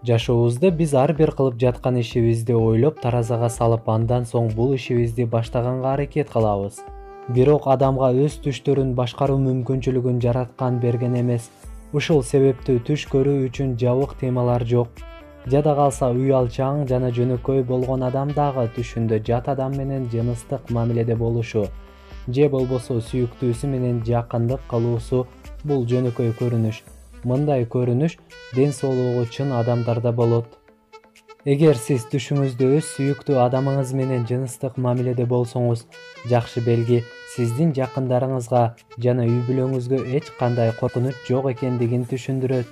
Жашообузда биз ар бир кылып жаткан ишибизди ойлоп таразага салып, андан соң бул ишибизди баштаганга аракет кылабыз. Бирок адамга өз түштөрүн башкаруу мүмкүнчүлүгүн жараткан берген эмес. Ушул себептүү түш көрүү үчүн жабык темалар жок. Жада калса уялчаң жана жөнөкөй болгон адам дагы түшүндө жат адам менен жыныстык мамиледе болушу же болбосо сүйүктүүсү менен жакындык кылуусу бул жөнөкөй көрүнүш. Мындай көрүнүш ден соолугу чын адамдарда болот. Эгер сиз түшүңүздө өз сүйүктүү адамыңыз менен жыныстык мамиледе болсоңуз, жакшы белги, сиздин жакындарыңызга жана үй бүлөңүзгө эч кандай коркунуч жок экендигин түшүндүрөт.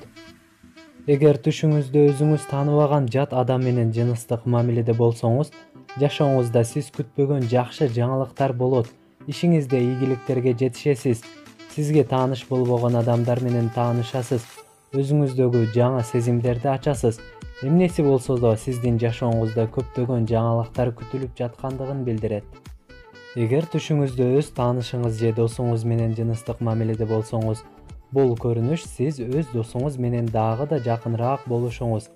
Эгер түшүңүздө өзүңүз тааныбаган жат адам менен жыныстык мамиледе болсоңуз, жашооңузда сиз күтпөгөн жакшы жаңылыктар болот. Ишиңизде ийгиликтерге жетишесиз. Сизге тааныш болбогон адамдар менен таанышасыз. Өзүңүздөгү жаңы сезимдерди ачасыз. Эмнеси болсо да сиздин жашооңузда көптөгөн жаңылыктар күтүлүп жаткандыгын билдирет. Эгер түшүңүздө өз таанышыңыз же досуңуз менен жыныстык мамиледе болсоңуз, бул көрүнүш сиз өз досуңуз менен дагы да жакыныраак болушуңуз,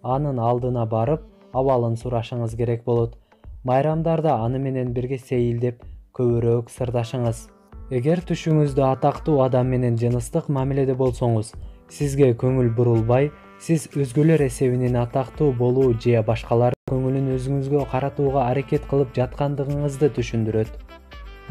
анын алдына барып, абалын сурашыңыз керек болот. Майрамдарда аны менен бирге сейилдеп, көбүрөөк сырдашыңыз. Эгер түшүңүздө атактуу адам менен жыныстык мамиледе болсоңуз, сизге көңүл бурулбай, сиз өзгөлөр эсебинен атактуу болуу же башкалар көңүлүн өзүңүзгө каратууга аракет кылып жаткандыгыңызды түшүндүрөт.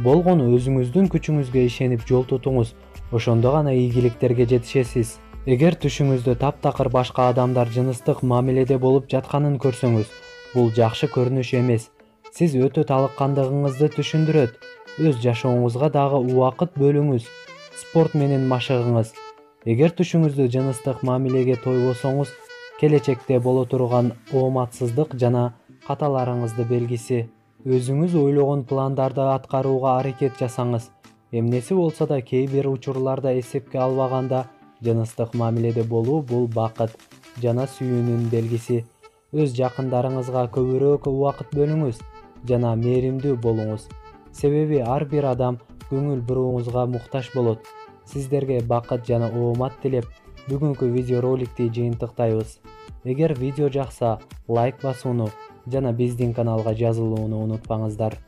Болгону өзүңүздүн күчүңүзгө ишенип жол тутуңуз, ошондо гана ийгиликтерге жетишесиз. Эгер түшүңүздө таптакыр башка адамдар жыныстык мамиледе болуп жатканын көрсөңүз, бул жакшы көрүнүш эмес. Сиз өтө талыккандыгыңызды түшүндүрөт. Өз жашооңузга дагы убакыт бөлүңүз. Спорт менен машыгыңыз. Эгер түшүңүздө жыныстык мамилеге тойбосоңуз, келечекте боло турган ооматсыздык жана каталарыңызды белгиси. Өзүңүз ойлогон пландарды аткарууга аракет жасаңыз. Эмнеси болсо да кээ бир учурларда эсепке албаганда, жыныстык мамиледе болуу бул бакыт жана сүйүүнүн белгиси. Өз жакындарыңызга көбүрөөк убакыт бөлүңүз жана мээримдүү болуңуз. Себеби ар бир адам көңүл бурууңузга муктаж болот. Сиздерге бакыт жана оомат тилеп, бүгүнкү видеороликти жыйынтыктайбыз. Эгер видео жакса, лайк басууну жана биздин каналга жазылууну унутпаңыздар.